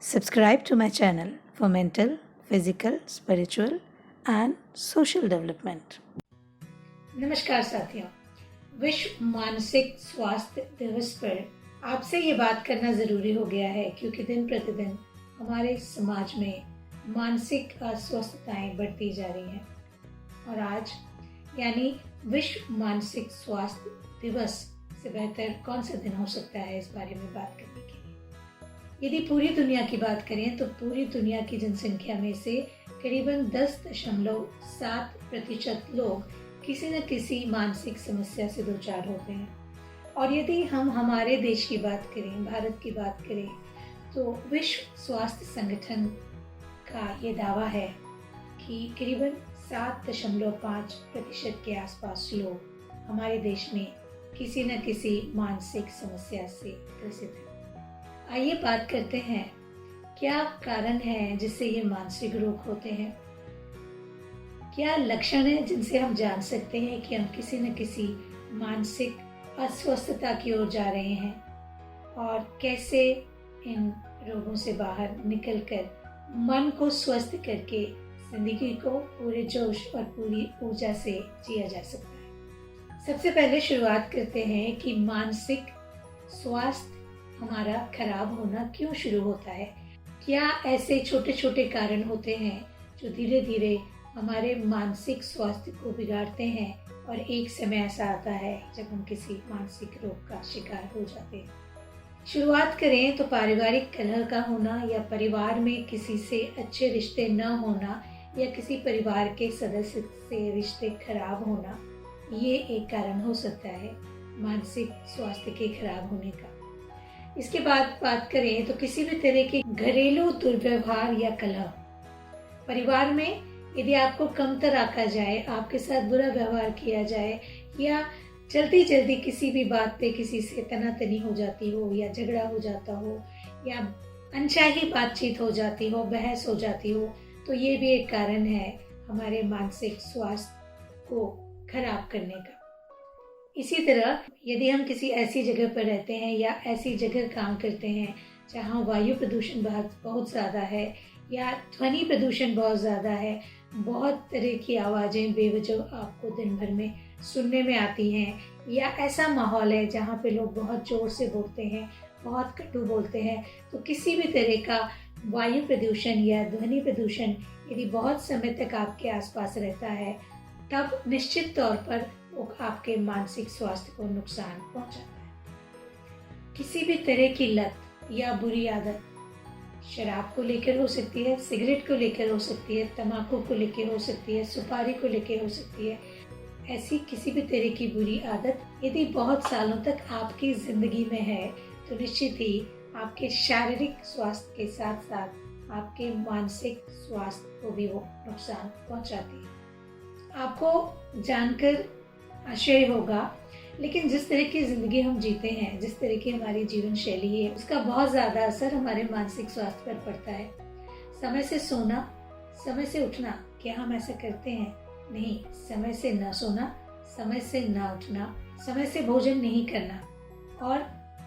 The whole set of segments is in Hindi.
Subscribe to my channel for mental, physical, spiritual and social development. नमस्कार साथियों, विश्व मानसिक स्वास्थ्य दिवस पर आपसे ये बात करना ज़रूरी हो गया है क्योंकि दिन प्रतिदिन हमारे समाज में मानसिक अस्वस्थताएं बढ़ती जा रही हैं और आज यानी विश्व मानसिक स्वास्थ्य दिवस से बेहतर कौन सा दिन हो सकता है इस बारे में बात करने के लिए। यदि पूरी दुनिया की बात करें तो पूरी दुनिया की जनसंख्या में से करीबन 10.7% लोग किसी न किसी मानसिक समस्या से दो चार होते हैं। और यदि हम हमारे देश की बात करें, भारत की बात करें, तो विश्व स्वास्थ्य संगठन का ये दावा है कि करीबन 7.5% के आसपास लोग हमारे देश में किसी न किसी मानसिक समस्या से ग्रसित हैं। आइए बात करते हैं क्या कारण है जिससे ये मानसिक रोग होते हैं, क्या लक्षण है जिनसे हम जान सकते हैं कि हम किसी न किसी मानसिक अस्वस्थता की ओर जा रहे हैं और कैसे इन रोगों से बाहर निकलकर मन को स्वस्थ करके जिंदगी को पूरे जोश और पूरी ऊर्जा से जिया जा सकता है। सबसे पहले शुरुआत करते हैं कि मानसिक स्वास्थ्य हमारा खराब होना क्यों शुरू होता है। क्या ऐसे छोटे छोटे कारण होते हैं जो धीरे धीरे हमारे मानसिक स्वास्थ्य को बिगाड़ते हैं और एक समय ऐसा आता है जब हम किसी मानसिक रोग का शिकार हो जाते हैं। शुरुआत करें तो पारिवारिक कलह का होना या परिवार में किसी से अच्छे रिश्ते न होना या किसी परिवार के सदस्य से रिश्ते खराब होना, ये एक कारण हो सकता है मानसिक स्वास्थ्य के खराब होने का। इसके बाद बात करें तो किसी भी तरह के घरेलू दुर्व्यवहार या कलह। परिवार में यदि आपको कमतर आंका जाए, आपके साथ बुरा व्यवहार किया जाए या जल्दी जल्दी किसी भी बात पे किसी से तनातनी हो जाती हो या झगड़ा हो जाता हो या अनचाही बातचीत हो जाती हो, बहस हो जाती हो, तो ये भी एक कारण है हमारे मानसिक स्वास्थ्य को खराब करने का। इसी तरह यदि हम किसी ऐसी जगह पर रहते हैं या ऐसी जगह काम करते हैं जहाँ वायु प्रदूषण बहुत ज़्यादा है या ध्वनि प्रदूषण बहुत ज़्यादा है, बहुत तरह की आवाज़ें बेवजह आपको दिन भर में सुनने में आती हैं, या ऐसा माहौल है जहाँ पे लोग बहुत ज़ोर से बोलते हैं, बहुत कटु बोलते हैं, तो किसी भी तरह का वायु प्रदूषण या ध्वनि प्रदूषण यदि बहुत समय तक आपके आसपास रहता है, तब निश्चित तौर पर वो आपके मानसिक स्वास्थ्य को नुकसान पहुंचाता है। किसी भी तरह की लत या बुरी आदत शराब को लेकर हो सकती है, सिगरेट को लेकर हो सकती है, तंबाकू को लेकर हो सकती है, सुपारी को लेकर हो सकती है। ऐसी किसी भी तरह की बुरी आदत यदि बहुत सालों तक आपकी जिंदगी में है तो निश्चित ही आपके शारीरिक स्वास्थ्य के साथ साथ आपके मानसिक स्वास्थ्य को भी वो नुकसान पहुंचाती है। आपको जानकर आश्चर्य होगा, लेकिन जिस तरह की ज़िंदगी हम जीते हैं, जिस तरह की हमारी जीवन शैली है, उसका बहुत ज़्यादा असर हमारे मानसिक स्वास्थ्य पर पड़ता है। समय से सोना, समय से उठना, क्या हम ऐसा करते हैं? नहीं। समय से न सोना, समय से न उठना, समय से भोजन नहीं करना और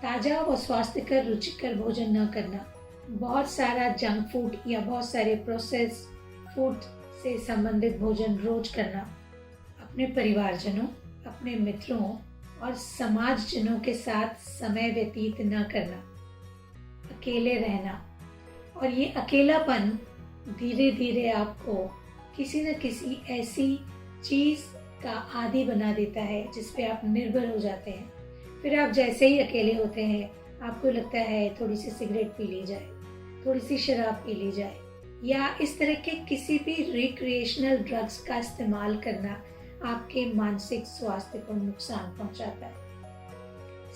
ताज़ा व स्वास्थ्यकर रुचिकर भोजन न करना, बहुत सारा जंक फूड या बहुत सारे प्रोसेस्ड फूड से संबंधित भोजन रोज करना, अपने परिवारजनों, अपने मित्रों और समाजजनों के साथ समय व्यतीत न करना, अकेले रहना, और ये अकेलापन धीरे धीरे आपको किसी न किसी ऐसी चीज़ का आदी बना देता है जिस पे आप निर्भर हो जाते हैं। फिर आप जैसे ही अकेले होते हैं, आपको लगता है थोड़ी सी सिगरेट पी ली जाए, थोड़ी सी शराब पी ली जाए, या इस तरह के किसी भी रिक्रिएशनल ड्रग्स का इस्तेमाल करना आपके मानसिक स्वास्थ्य को नुकसान पहुंचाता है।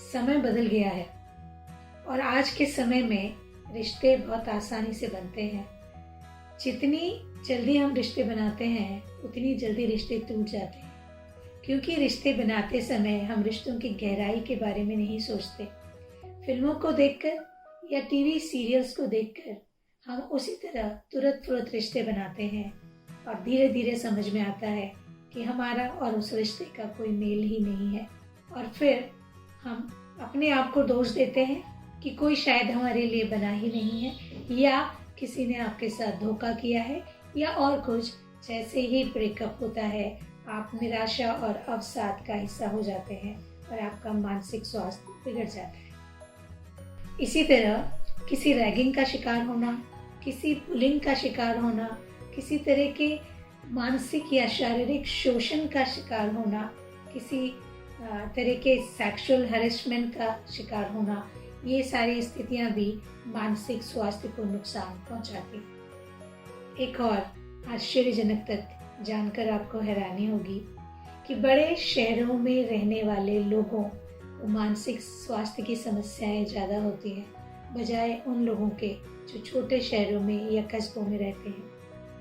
समय बदल गया है और आज के समय में रिश्ते बहुत आसानी से बनते हैं। जितनी जल्दी हम रिश्ते बनाते हैं उतनी जल्दी रिश्ते टूट जाते हैं, क्योंकि रिश्ते बनाते समय हम रिश्तों की गहराई के बारे में नहीं सोचते। फिल्मों को देखकर या टीवी सीरियल्स को देखकर हम उसी तरह तुरंत रिश्ते बनाते हैं और धीरे धीरे समझ में आता है कि हमारा और उस रिश्ते का कोई मेल ही नहीं है, और फिर हम अपने आप को दोष देते हैं कि कोई शायद हमारे लिए बना ही नहीं है, या किसी ने आपके साथ धोखा किया है या और कुछ। जैसे ही ब्रेकअप होता है आप निराशा और अवसाद का हिस्सा हो जाते हैं और आपका मानसिक स्वास्थ्य बिगड़ जाता है। इसी तरह किसी रैगिंग का शिकार होना, किसी बुलिंग का शिकार होना, किसी तरह के मानसिक या शारीरिक शोषण का शिकार होना, किसी तरह के सेक्सुअल हैरेसमेंट का शिकार होना, ये सारी स्थितियां भी मानसिक स्वास्थ्य को नुकसान पहुंचाती हैं। एक और आश्चर्यजनक तथ्य जानकर आपको हैरानी होगी कि बड़े शहरों में रहने वाले लोगों को मानसिक स्वास्थ्य की समस्याएं ज़्यादा होती हैं बजाय उन लोगों के जो छोटे शहरों में या कस्बों में रहते हैं।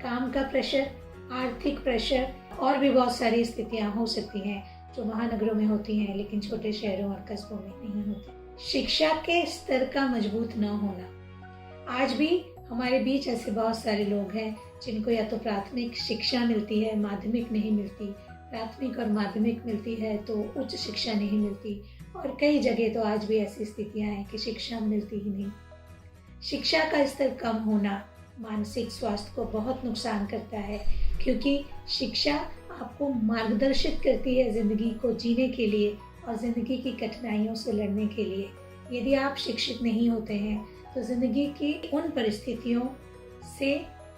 काम का प्रेशर, आर्थिक प्रेशर और भी बहुत सारी स्थितियां हो सकती हैं जो महानगरों में होती हैं लेकिन छोटे शहरों और कस्बों में नहीं होती। शिक्षा के स्तर का मजबूत न होना। आज भी हमारे बीच ऐसे बहुत सारे लोग हैं जिनको या तो प्राथमिक शिक्षा मिलती है, माध्यमिक नहीं मिलती, प्राथमिक और माध्यमिक मिलती है तो उच्च शिक्षा नहीं मिलती, और कई जगह तो आज भी ऐसी स्थितियां हैं कि शिक्षा मिलती ही नहीं। शिक्षा का स्तर कम होना मानसिक स्वास्थ्य को बहुत नुकसान करता है, क्योंकि शिक्षा आपको मार्गदर्शित करती है ज़िंदगी को जीने के लिए और ज़िंदगी की कठिनाइयों से लड़ने के लिए। यदि आप शिक्षित नहीं होते हैं तो ज़िंदगी की उन परिस्थितियों से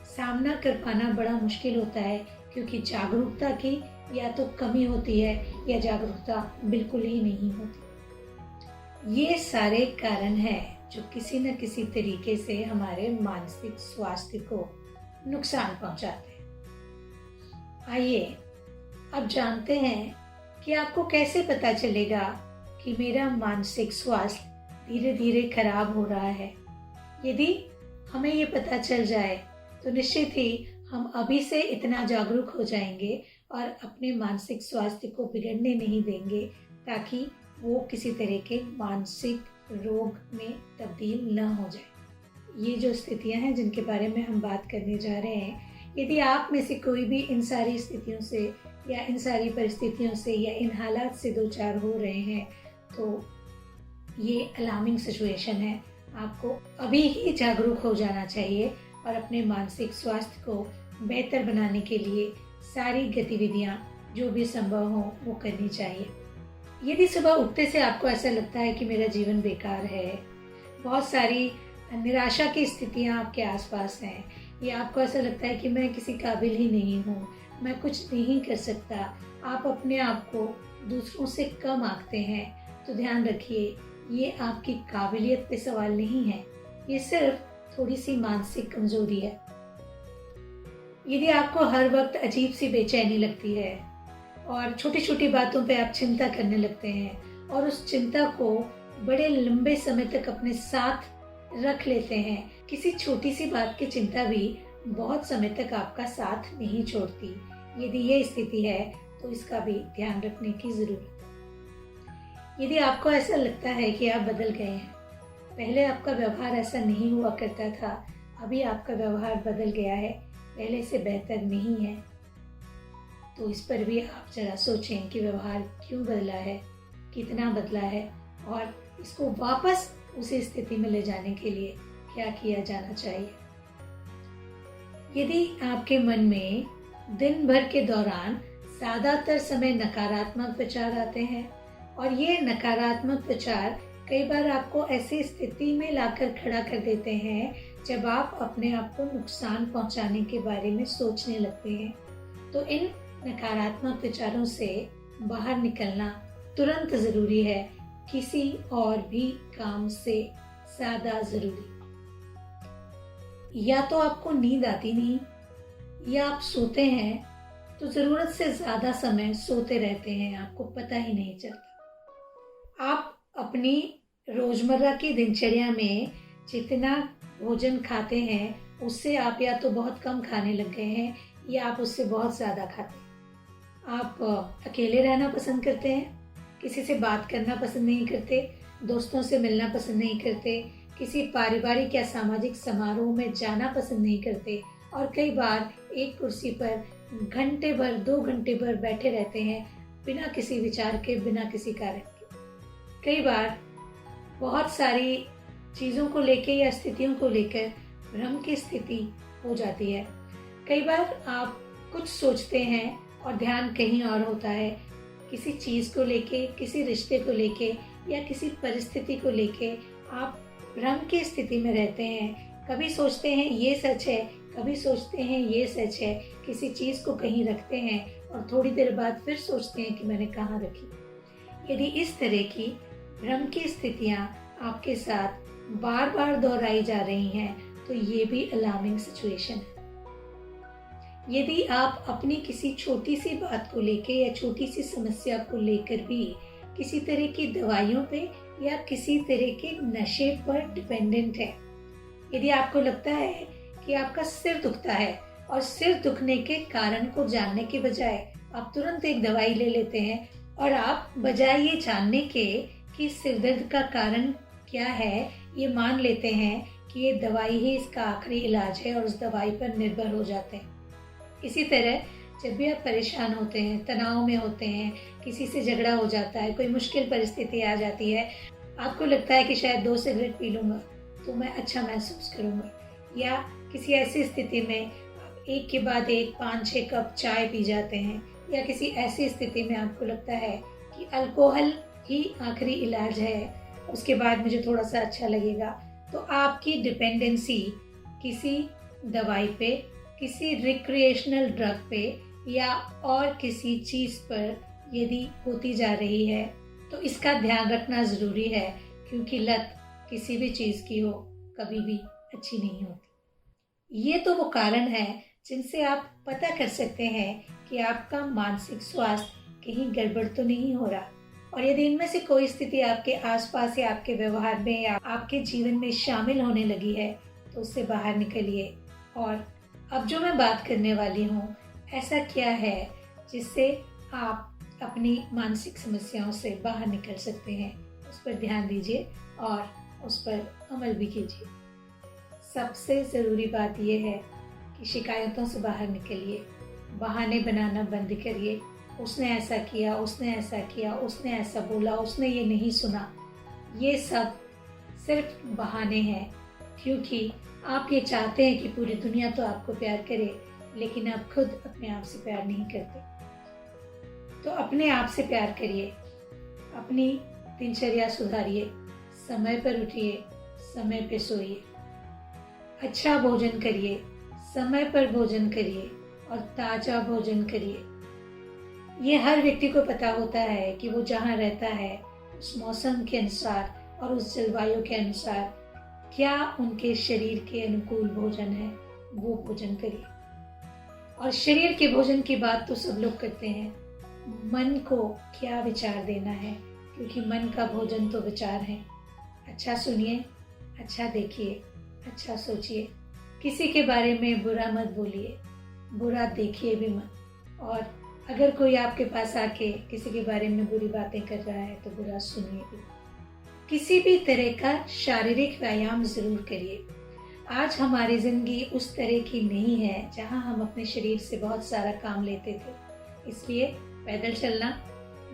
सामना कर पाना बड़ा मुश्किल होता है, क्योंकि जागरूकता की या तो कमी होती है या जागरूकता बिल्कुल ही नहीं होती। ये सारे कारण हैं जो किसी न किसी तरीके से हमारे मानसिक स्वास्थ्य को नुकसान पहुंचाते हैं। आइए अब जानते हैं कि आपको कैसे पता चलेगा कि मेरा मानसिक स्वास्थ्य धीरे धीरे खराब हो रहा है। यदि हमें ये पता चल जाए तो निश्चित ही हम अभी से इतना जागरूक हो जाएंगे और अपने मानसिक स्वास्थ्य को बिगड़ने नहीं देंगे ताकि वो किसी तरह के मानसिक रोग में तब्दील न हो जाए। ये जो स्थितियां हैं जिनके बारे में हम बात करने जा रहे हैं, यदि आप में से कोई भी इन सारी स्थितियों से या इन सारी परिस्थितियों से या इन हालात से दो चार हो रहे हैं तो ये अलार्मिंग सिचुएशन है। आपको अभी ही जागरूक हो जाना चाहिए और अपने मानसिक स्वास्थ्य को बेहतर बनाने के लिए सारी गतिविधियां जो भी संभव हो वो करनी चाहिए। यदि सुबह उठते से आपको ऐसा लगता है कि मेरा जीवन बेकार है, बहुत सारी निराशा की स्थितियां आपके आसपास हैं, या आपको ऐसा लगता है कि मैं किसी काबिल ही नहीं हूँ, मैं कुछ नहीं कर सकता, आप अपने आप को दूसरों से कम आंकते हैं, तो ध्यान रखिए ये आपकी काबिलियत पे सवाल नहीं है, ये सिर्फ थोड़ी सी मानसिक कमजोरी है। यदि आपको हर वक्त अजीब सी बेचैनी लगती है और छोटी छोटी बातों पे आप चिंता करने लगते हैं और उस चिंता को बड़े लंबे समय तक अपने साथ रख लेते हैं, किसी छोटी सी बात की चिंता भी बहुत समय तक आपका साथ नहीं छोड़ती। यदि ये स्थिति है तो इसका भी ध्यान रखने की जरूरत है। यदि आपको ऐसा लगता है कि आप बदल गए हैं, पहले आपका व्यवहार ऐसा नहीं हुआ करता था, अभी आपका व्यवहार बदल गया है, पहले से बेहतर नहीं है, तो इस पर भी आप जरा सोचें कि व्यवहार क्यों बदला है, कितना बदला है और इसको वापस उसी स्थिति में ले जाने के लिए क्या किया जाना चाहिए। यदि आपके मन में दिन भर के दौरान ज़्यादातर समय नकारात्मक विचार आते हैं और ये नकारात्मक विचार कई बार आपको ऐसी स्थिति में लाकर खड़ा कर देते हैं जब आप अपने आप को नुकसान पहुंचाने के बारे में सोचने लगते हैं, तो इन नकारात्मक विचारों से बाहर निकलना तुरंत ज़रूरी है, किसी और भी काम से ज़्यादा ज़रूरी। या तो आपको नींद आती नहीं, या आप सोते हैं तो ज़रूरत से ज़्यादा समय सोते रहते हैं, आपको पता ही नहीं चलता। आप अपनी रोज़मर्रा की दिनचर्या में जितना भोजन खाते हैं उससे आप या तो बहुत कम खाने लग गए हैं या आप उससे बहुत ज़्यादा खाते हैं। आप अकेले रहना पसंद करते हैं, किसी से बात करना पसंद नहीं करते, दोस्तों से मिलना पसंद नहीं करते, किसी पारिवारिक या सामाजिक समारोह में जाना पसंद नहीं करते और कई बार एक कुर्सी पर घंटे भर 2 घंटे भर बैठे रहते हैं बिना किसी विचार के, बिना किसी कारण के। कई बार बहुत सारी चीज़ों को लेकर या स्थितियों को लेकर भ्रम की स्थिति हो जाती है। कई बार आप कुछ सोचते हैं और ध्यान कहीं और होता है। किसी चीज़ को लेके, किसी रिश्ते को लेके या किसी परिस्थिति को लेके आप भ्रम की स्थिति में रहते हैं। कभी सोचते हैं ये सच है, कभी सोचते हैं ये सच है। किसी चीज़ को कहीं रखते हैं और थोड़ी देर बाद फिर सोचते हैं कि मैंने कहाँ रखी। यदि इस तरह की भ्रम की स्थितियाँ आपके साथ बार बार दोहराई जा रही हैं तो ये भी अलार्मिंग सिचुएशन है। यदि आप अपनी किसी छोटी सी बात को लेकर या छोटी सी समस्या को लेकर भी किसी तरह की दवाइयों पे या किसी तरह के नशे पर डिपेंडेंट है, यदि आपको लगता है कि आपका सिर दुखता है और सिर दुखने के कारण को जानने के बजाय आप तुरंत एक दवाई ले लेते हैं और आप बजाय ये जानने के कि सिर दर्द का कारण क्या है, ये मान लेते हैं कि ये दवाई ही इसका आखिरी इलाज है और उस दवाई पर निर्भर हो जाते हैं। इसी तरह जब भी आप परेशान होते हैं, तनाव में होते हैं, किसी से झगड़ा हो जाता है, कोई मुश्किल परिस्थिति आ जाती है, आपको लगता है कि शायद 2 सिगरेट पी लूँगा तो मैं अच्छा महसूस करूँगा, या किसी ऐसी स्थिति में आप एक के बाद एक 5-6 कप चाय पी जाते हैं, या किसी ऐसी स्थिति में आपको लगता है कि अल्कोहल ही आखिरी इलाज है, उसके बाद मुझे थोड़ा सा अच्छा लगेगा। तो आपकी डिपेंडेंसी किसी दवाई पे, किसी रिक्रिएशनल ड्रग पे या और किसी चीज़ पर यदि होती जा रही है तो इसका ध्यान रखना ज़रूरी है, क्योंकि लत किसी भी चीज़ की हो कभी भी अच्छी नहीं होती। ये तो वो कारण है जिनसे आप पता कर सकते हैं कि आपका मानसिक स्वास्थ्य कहीं गड़बड़ तो नहीं हो रहा। और यदि इनमें से कोई स्थिति आपके आसपास या आपके व्यवहार में या आपके जीवन में शामिल होने लगी है तो उससे बाहर निकलिए। और अब जो मैं बात करने वाली हूँ, ऐसा क्या है जिससे आप अपनी मानसिक समस्याओं से बाहर निकल सकते हैं, उस पर ध्यान दीजिए और उस पर अमल भी कीजिए। सबसे ज़रूरी बात यह है कि शिकायतों से बाहर निकलिए, बहाने बनाना बंद करिए। उसने ऐसा किया, उसने ऐसा किया, उसने ऐसा बोला, उसने ये नहीं सुना, ये सब सिर्फ बहाने हैं, क्योंकि आप ये चाहते हैं कि पूरी दुनिया तो आपको प्यार करे, लेकिन आप खुद अपने आप से प्यार नहीं करते। तो अपने आप से प्यार करिए, अपनी दिनचर्या सुधारिए, समय पर उठिए, समय पे सोइए, अच्छा भोजन करिए, समय पर भोजन करिए और ताज़ा भोजन करिए। ये हर व्यक्ति को पता होता है कि वो जहाँ रहता है उस मौसम के अनुसार और उस जलवायु के अनुसार क्या उनके शरीर के अनुकूल भोजन है, वो भोजन करिए। और शरीर के भोजन की बात तो सब लोग करते हैं, मन को क्या विचार देना है, क्योंकि मन का भोजन तो विचार है। अच्छा सुनिए, अच्छा देखिए, अच्छा सोचिए, किसी के बारे में बुरा मत बोलिए, बुरा देखिए भी मत। और अगर कोई आपके पास आके किसी के बारे में बुरी बातें कर रहा है तो बुरा सुनिए भी। किसी भी तरह का शारीरिक व्यायाम जरूर करिए। आज हमारी जिंदगी उस तरह की नहीं है जहां हम अपने शरीर से बहुत सारा काम लेते थे, इसलिए पैदल चलना,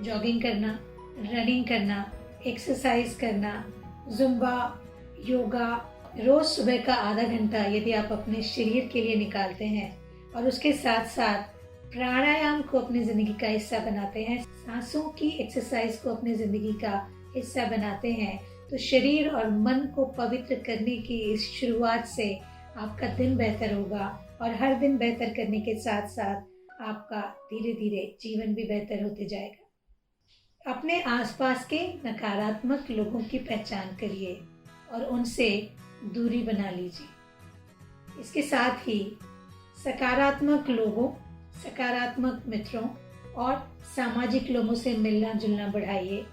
जॉगिंग करना, रनिंग करना, एक्सरसाइज करना, जुम्बा, योगा, रोज सुबह का आधा घंटा यदि आप अपने शरीर के लिए निकालते हैं और उसके साथ साथ प्राणायाम को अपनी जिंदगी का हिस्सा बनाते हैं, सांसों की एक्सरसाइज को अपनी जिंदगी का हिस्सा बनाते हैं, तो शरीर और मन को पवित्र करने की इस शुरुआत से आपका दिन बेहतर होगा। और हर दिन बेहतर करने के साथ साथ आपका धीरे धीरे जीवन भी बेहतर होते जाएगा। अपने आसपास के नकारात्मक लोगों की पहचान करिए और उनसे दूरी बना लीजिए। इसके साथ ही सकारात्मक लोगों, सकारात्मक मित्रों और सामाजिक लोगों से मिलना जुलना बढ़ाइए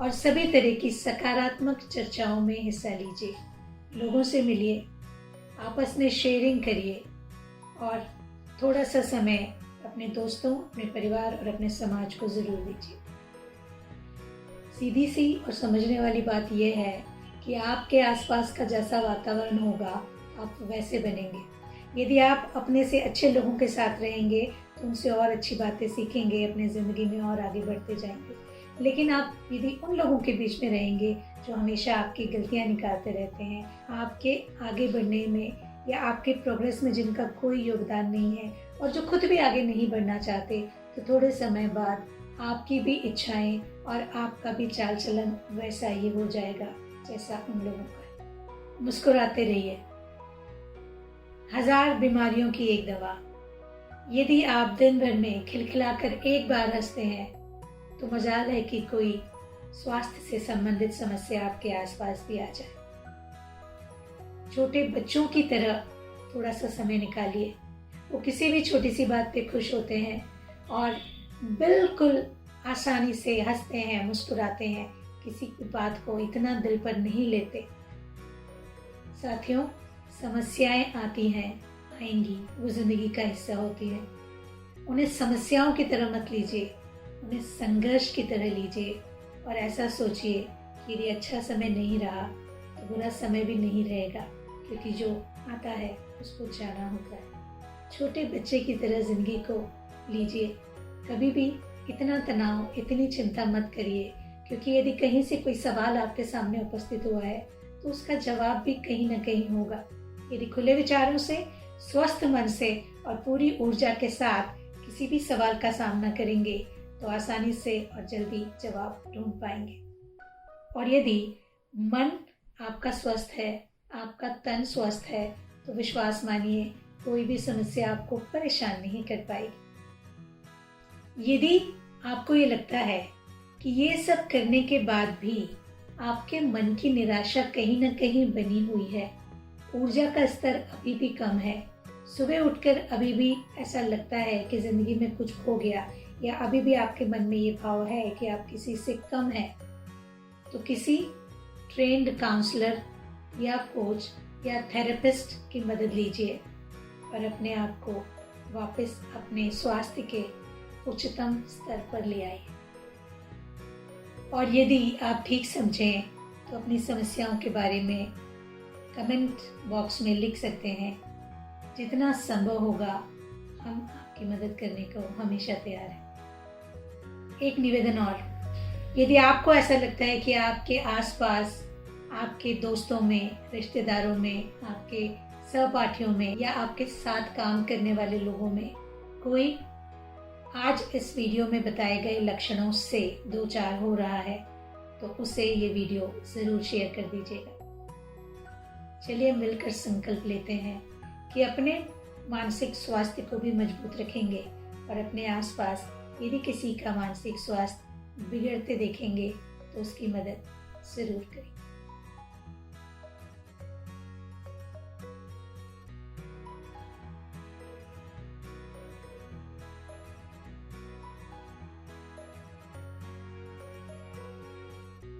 और सभी तरह की सकारात्मक चर्चाओं में हिस्सा लीजिए। लोगों से मिलिए, आपस में शेयरिंग करिए और थोड़ा सा समय अपने दोस्तों, अपने परिवार और अपने समाज को ज़रूर दीजिए। सीधी सी और समझने वाली बात यह है कि आपके आसपास का जैसा वातावरण होगा आप वैसे बनेंगे। यदि आप अपने से अच्छे लोगों के साथ रहेंगे तो उनसे और अच्छी बातें सीखेंगे, अपनी ज़िंदगी में और आगे बढ़ते जाएंगे। लेकिन आप यदि उन लोगों के बीच में रहेंगे जो हमेशा आपकी गलतियां निकालते रहते हैं, आपके आगे बढ़ने में या आपके प्रोग्रेस में जिनका कोई योगदान नहीं है और जो खुद भी आगे नहीं बढ़ना चाहते, तो थोड़े समय बाद आपकी भी इच्छाएं और आपका भी चाल चलन वैसा ही हो जाएगा जैसा उन लोगों का है। मुस्कुराते रहिए। 1000 बीमारियों की एक दवा। यदि आप दिन भर में खिलखिलाकर एक बार हंसते हैं तो मजाल है कि कोई स्वास्थ्य से संबंधित समस्या आपके आसपास भी आ जाए। छोटे बच्चों की तरह थोड़ा सा समय निकालिए। वो किसी भी छोटी सी बात पे खुश होते हैं और बिल्कुल आसानी से हंसते हैं, मुस्कुराते हैं, किसी की बात को इतना दिल पर नहीं लेते। साथियों, समस्याएं आती हैं, आएंगी, वो जिंदगी का हिस्सा होती है। उन्हें समस्याओं की तरह मत लीजिए, उन्हें संघर्ष की तरह लीजिए और ऐसा सोचिए कि यदि अच्छा समय नहीं रहा तो बुरा समय भी नहीं रहेगा, क्योंकि जो आता है उसको जाना होता है। छोटे बच्चे की तरह जिंदगी को लीजिए। कभी भी इतना तनाव, इतनी चिंता मत करिए, क्योंकि यदि कहीं से कोई सवाल आपके सामने उपस्थित हुआ है तो उसका जवाब भी कहीं ना कहीं होगा। यदि खुले विचारों से, स्वस्थ मन से और पूरी ऊर्जा के साथ किसी भी सवाल का सामना करेंगे तो आसानी से और जल्दी जवाब ढूंढ पाएंगे। और यदि मन आपका स्वस्थ है, आपका तन स्वस्थ है, तो विश्वास मानिए कोई भी समस्या आपको परेशान नहीं कर पाएगी। यदि आपको ये लगता है कि ये सब करने के बाद भी आपके मन की निराशा कहीं ना कहीं बनी हुई है, ऊर्जा का स्तर अभी भी कम है, सुबह उठकर अभी भी ऐसा लगता है कि जिंदगी में कुछ खो गया, या अभी भी आपके मन में ये भाव है कि आप किसी से कम हैं, तो किसी ट्रेन्ड काउंसलर या कोच या थेरेपिस्ट की मदद लीजिए और अपने आप को वापस अपने स्वास्थ्य के उच्चतम स्तर पर ले आइए। और यदि आप ठीक समझें तो अपनी समस्याओं के बारे में कमेंट बॉक्स में लिख सकते हैं। जितना संभव होगा हम आपकी मदद करने को हमेशा तैयार हैं। एक निवेदन और, यदि आपको ऐसा लगता है कि आपके आसपास, आपके दोस्तों में, रिश्तेदारों में, आपके सहपाठियों में या आपके साथ काम करने वाले लोगों में कोई आज इस वीडियो में बताए गए लक्षणों से दो चार हो रहा है, तो उसे ये वीडियो जरूर शेयर कर दीजिएगा। चलिए मिलकर संकल्प लेते हैं कि अपने मानसिक स्वास्थ्य को भी मजबूत रखेंगे और अपने आसपास यदि किसी का मानसिक स्वास्थ्य बिगड़ते देखेंगे तो उसकी मदद जरूर करेंगे।